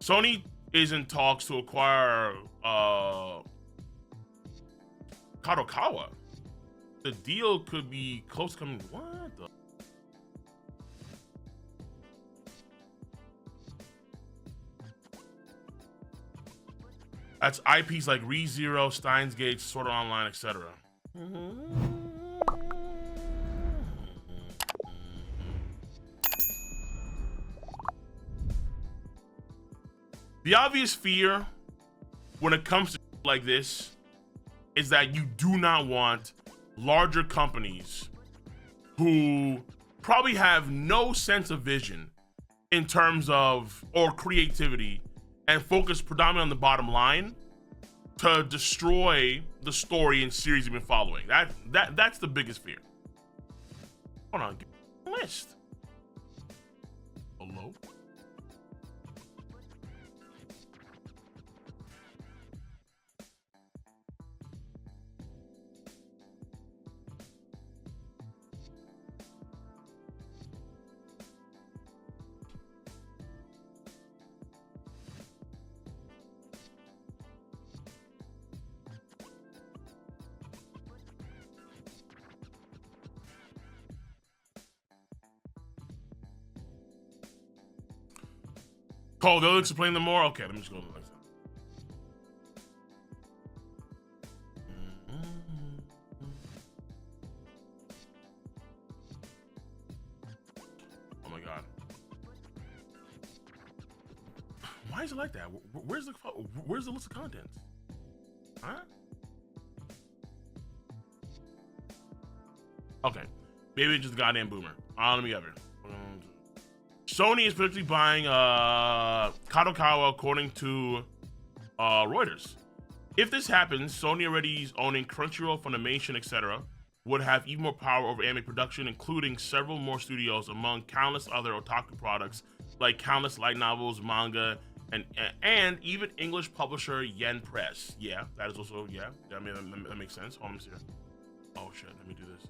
Sony is in talks to acquire Kadokawa. The deal could be close to coming. What the? That's IPs like ReZero, Steins Gate, Sword Art Online, etc. The obvious fear when it comes to like this is that you do not want larger companies who probably have no sense of vision in terms of or creativity and focus predominantly on the bottom line to destroy the story and series you've been following. That's the biggest fear. Hold on, give me a list. Hello? Call they'll explain them more? Okay, let me just go to the next one. Oh my god. Why is it like that? Where's the list of contents? Huh? Okay. Maybe it's just a goddamn boomer. Let me get it. Sony is particularly buying Kadokawa according to Reuters. If this happens, Sony already is owning Crunchyroll, Funimation, etc. would have even more power over anime production, including several more studios among countless other otaku products like countless light novels, manga, and even English publisher Yen Press. Yeah, that is also, yeah, that makes sense. Hold on, let me see here. Oh shit, let me do this.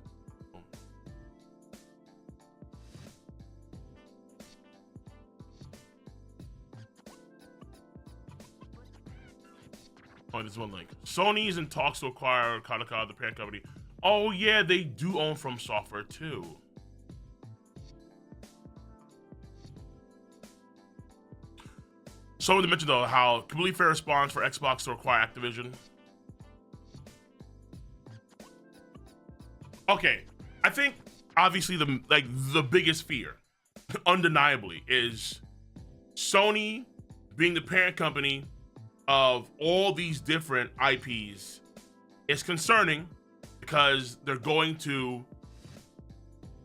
Oh, this one link. Sony is in talks to acquire Kadokawa, the parent company. Oh yeah, they do own FromSoftware too. Somebody mentioned though how completely fair response for Xbox to acquire Activision. Okay, I think obviously the biggest fear, undeniably, is Sony being the parent company of all these different IPs is concerning because they're going to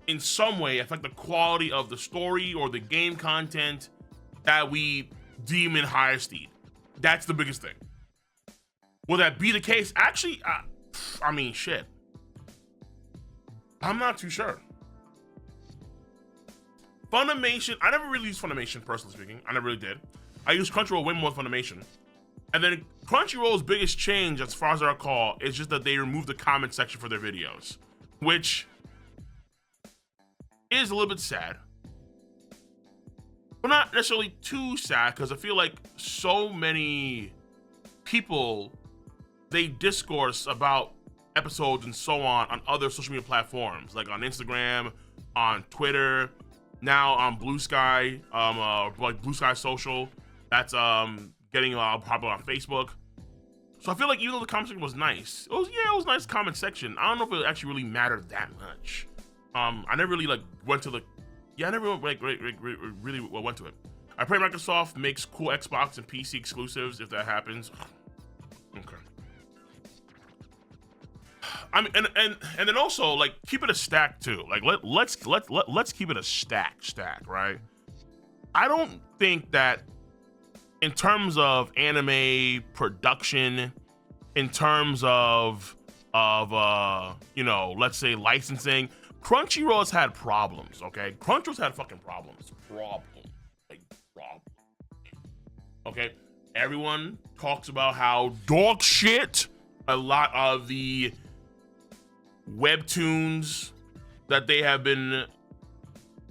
in some way affect the quality of the story or the game content that we deem in higher steed. That's the biggest thing. Will that be the case? Actually, I mean, shit. I'm not too sure. Funimation, I never really used Funimation, personally speaking. I never really did. I used Crunchyroll way more than Funimation. And then Crunchyroll's biggest change, as far as I recall, is just that they removed the comment section for their videos, which is a little bit sad. But not necessarily too sad, because I feel like so many people, they discourse about episodes and so on other social media platforms, like on Instagram, on Twitter, now on Blue Sky, like Blue Sky Social. That's getting popular on Facebook. So I feel like even though the comment section was nice, it was a nice comment section. I don't know if it actually really mattered that much. I never really went to I never really went to it. I pray Microsoft makes cool Xbox and PC exclusives if that happens. Okay. I mean, and then also keep it a stack too. Let's keep it a stack, right? I don't think that in terms of anime production, in terms of let's say licensing, Crunchyroll has had problems, okay? Crunchyroll's had fucking problems. Problems. Okay? Everyone talks about how dog shit a lot of the webtoons that they have been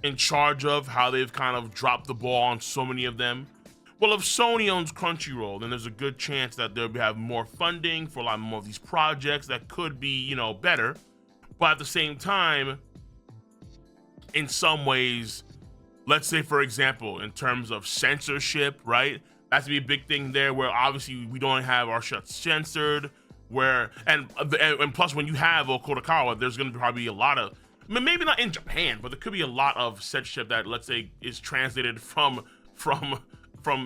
in charge of, how they've kind of dropped the ball on so many of them. Well, if Sony owns Crunchyroll, then there's a good chance that they'll have more funding for a lot more of these projects that could be, you know, better. But at the same time, in some ways, let's say, for example, in terms of censorship, right? That's to be a big thing there, where obviously we don't have our shit censored. Where and plus, when you have Okotokawa, there's going to probably be a lot of, maybe not in Japan, but there could be a lot of censorship that, let's say, is translated from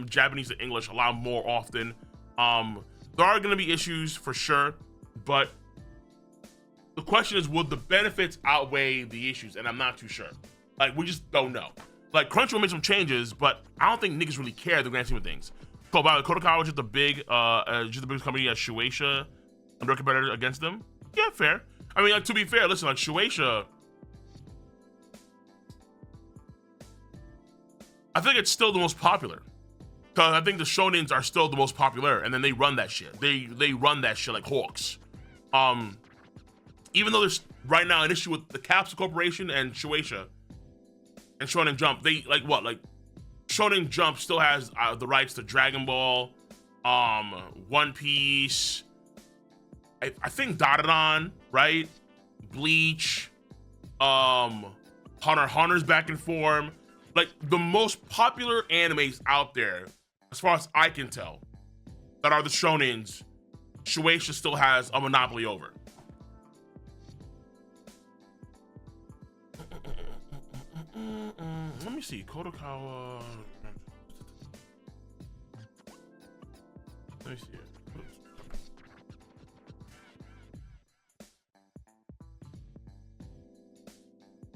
Japanese to English a lot more often. There are going to be issues for sure, but the question is, will the benefits outweigh the issues? And I'm not too sure. Like, we just don't know. Like, Crunchyroll made some changes, but I don't think niggas really care the grand scheme of things. So, by the way, Kodokawa is just the biggest company as Shueisha, and their competitor against them. Yeah, fair. I mean, like, to be fair, listen, like, Shueisha, I think it's still the most popular. Because I think the shonens are still the most popular, and then they run that shit. They run that shit like hawks. Even though there's right now an issue with the Capsule Corporation and Shueisha and Shonen Jump, they like Shonen Jump still has the rights to Dragon Ball, One Piece, I think Dadadan, right? Bleach, Hunter x Hunter's back in form. Like, the most popular animes out there, as far as I can tell, that are the shonens, Shueisha still has a monopoly over. Let me see, Kodokawa. Let me see it.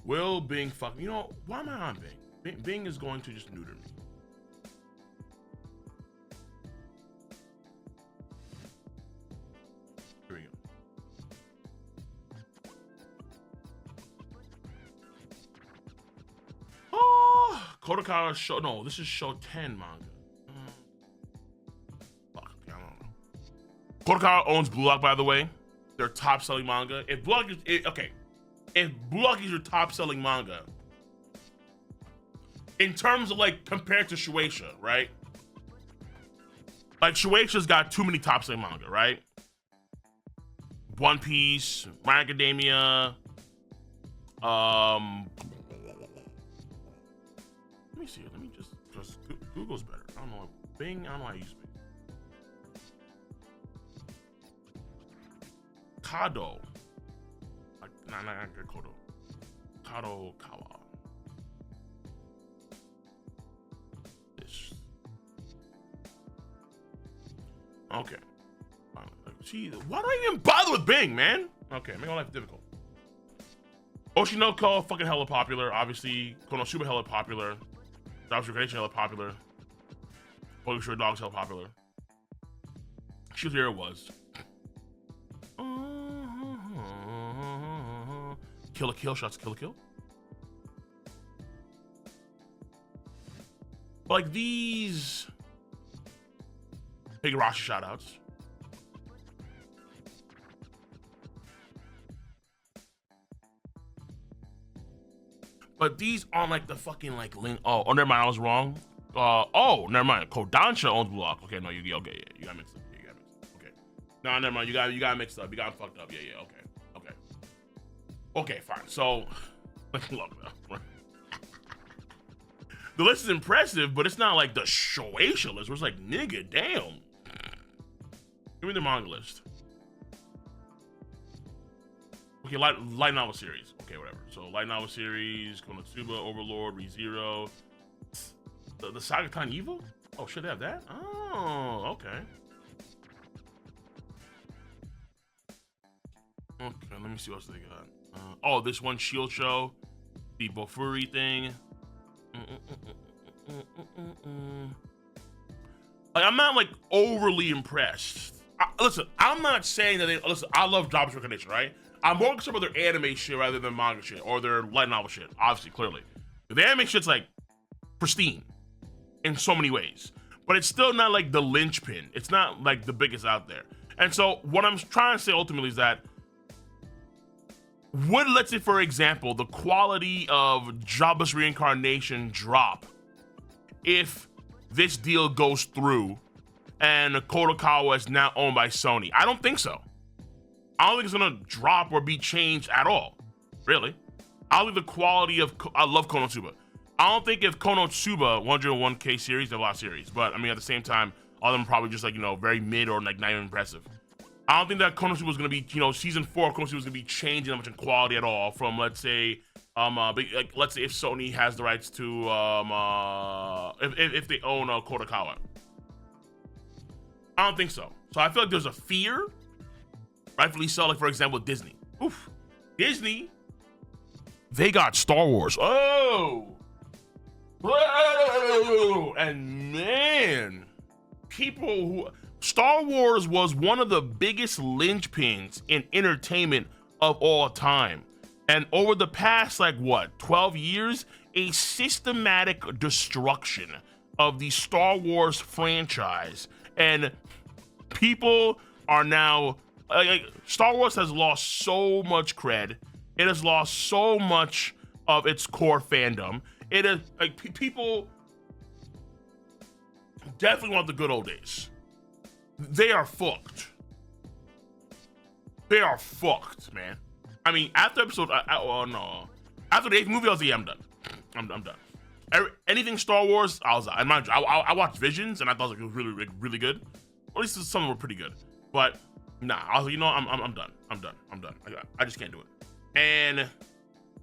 Will Bing fuck me? You know, why am I on Bing? Bing is going to just neuter me. Here we go. Oh, Kodokawa show. No, this is show 10 manga. Fuck, I don't know. Kodokawa owns Blue Lock, by the way. Their top selling manga. If Blue Lock is okay, if Blue Lock is your top selling manga, in terms of, like, compared to Shueisha, right? Like, Shueisha's got too many top selling manga, right? One Piece, My Academia, let me see. Let me just Google's better. I don't know. Bing, I don't know how to use Bing. Kado. Not Kodo. Kadokawa. Okay. Gee, why do I even bother with Bing, man? Okay, make my life difficult. Oshinoko, fucking hella popular. Obviously, Konosuba hella popular. Dog's Recreation hella popular. Pokemon Short Dogs hella popular. She was here. It was. Kill a Kill, shots Kill a Kill. Like these Higurashi shoutouts. But these aren't like the fucking like link. Oh, never mind, I was wrong. Oh, never mind. Kodansha owns Blue Lock. Okay, no, you got mixed up. Yeah, you got mixed up. Okay. No, never mind. You got mixed up. You got fucked up. Yeah, okay. Okay, fine. So, look, the list is impressive, but it's not like the Shueisha list where it's like, nigga, damn. Give me the manga list. Okay, light novel series. Okay, whatever. So, light novel series, Konosuba, Overlord, ReZero. The Saga Time Evil? Oh, should they have that? Oh, okay. Okay, let me see what else they got. Oh, this one Shield show, the Bofuri thing. Like, I'm not like overly impressed. Listen, I'm not saying that listen, I love Jobs for Condition, right? I'm more concerned about their anime shit rather than manga shit or their light novel shit, obviously, clearly. The anime shit's like pristine in so many ways, but it's still not like the linchpin. It's not like the biggest out there. And so what I'm trying to say ultimately is that would, let's say, for example, the quality of Jobless Reincarnation drop if this deal goes through and Kodokawa is now owned by Sony. I don't think so. I don't think it's gonna drop or be changed at all, really. I don't think the quality of, I love Konosuba. I don't think if Konosuba, 101K series, they're a lot of series, but I mean, at the same time, all of them probably just like, you know, very mid or like not even impressive. I don't think that Konosuba is gonna be, you know, season 4 of Konosuba is gonna be changing that much in quality at all from, let's say, like, let's say if Sony has the rights to, if they own Kodokawa. I don't think so. So I feel like there's a fear, rightfully so, like for example, Disney. Oof. Disney, they got Star Wars. Oh! And man, people who, Star Wars was one of the biggest linchpins in entertainment of all time. And over the past, like what, 12 years, a systematic destruction of the Star Wars franchise. And people are now, like, Star Wars has lost so much cred. It has lost so much of its core fandom. It is like people definitely want the good old days. They are fucked. They are fucked, man. I mean, after episode, no, after the 8th movie, I was like, yeah, I'm done. I'm done. Anything Star Wars, I was out. And mind you, I watched Visions, and I thought it was really, really good. Or at least some of them were pretty good. But nah, I was like, you know, I'm done. I'm done. I just can't do it. And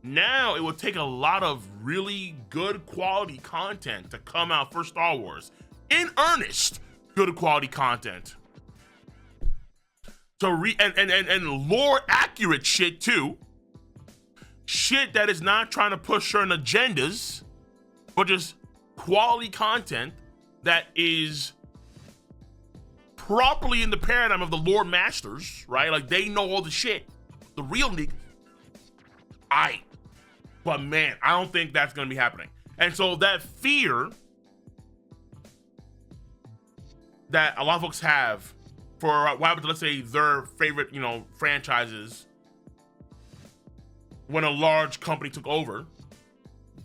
now it would take a lot of really good quality content to come out for Star Wars. In earnest, good quality content. To and lore accurate shit too. Shit that is not trying to push certain agendas, but just quality content that is properly in the paradigm of the lore masters, right? Like they know all the shit. The real niggas. But man, I don't think that's gonna be happening. And so that fear that a lot of folks have for what happened to, let's say, their favorite, you know, franchises when a large company took over,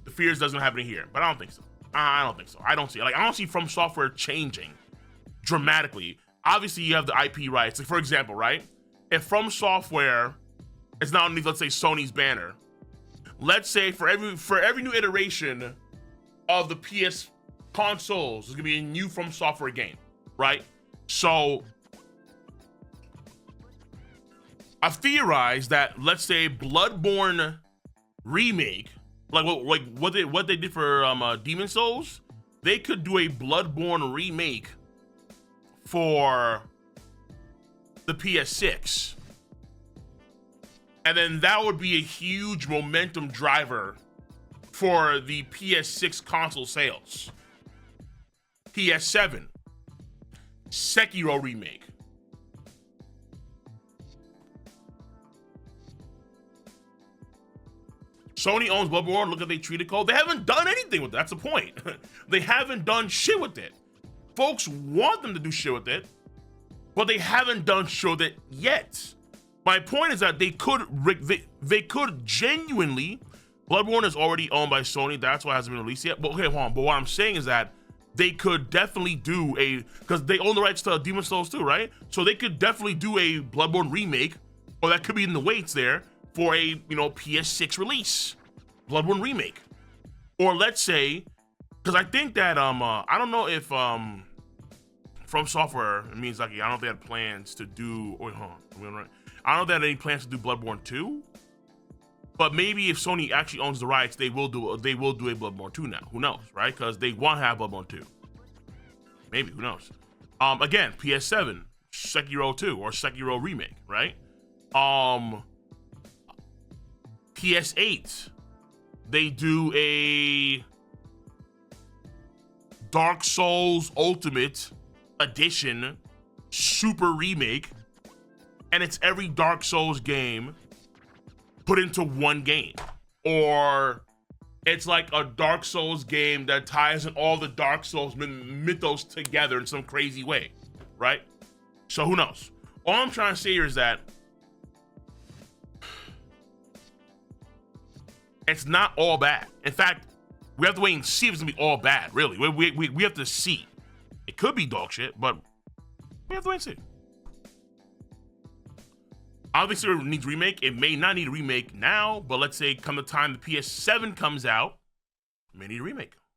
the fears doesn't happen here. But I don't think so. I don't think so. I don't see it. Like, I don't see FromSoftware changing dramatically. Obviously, you have the IP rights. Like, for example, right? If FromSoftware is not underneath, let's say, Sony's banner, let's say for every new iteration of the PS consoles, there's gonna be a new FromSoftware game, right? So I theorized that, let's say, Bloodborne remake, like what they did for Demon Souls, they could do a Bloodborne remake for the PS6. And then that would be a huge momentum driver for the PS6 console sales. PS7, Sekiro remake. Sony owns Bloodborne. Look at they treated code. They haven't done anything with it. That's the point. They haven't done shit with it. Folks want them to do shit with it, but they haven't done shit with it yet. My point is that they could genuinely. Bloodborne is already owned by Sony. That's why it hasn't been released yet. But okay, hold on. But what I'm saying is that they could definitely do because they own the rights to Demon Souls too, right? So they could definitely do a Bloodborne remake, or that could be in the weights there for a, you know, PS6 release, Bloodborne remake. Or let's say, because I think that I don't know if FromSoftware, it means like, I don't know if they had plans to do. Wait, hold on. I don't know if they had any plans to do Bloodborne 2. But maybe if Sony actually owns the rights, they will do a Bloodborne 2 now. Who knows, right? Because they want to have Bloodborne 2. Maybe, who knows? Again, PS7, Sekiro 2 or Sekiro remake, right? PS8, they do a Dark Souls Ultimate Edition super remake, and it's every Dark Souls game put into one game. Or it's like a Dark Souls game that ties in all the Dark Souls mythos together in some crazy way, right? So who knows? All I'm trying to say here is that it's not all bad. In fact, We have to wait and see if it's gonna be all bad. Really, we have to see. It could be dog shit, but we have to wait and see. I don't think Series needs a remake. It may not need a remake now, but let's say come the time the PS7 comes out, it may need a remake.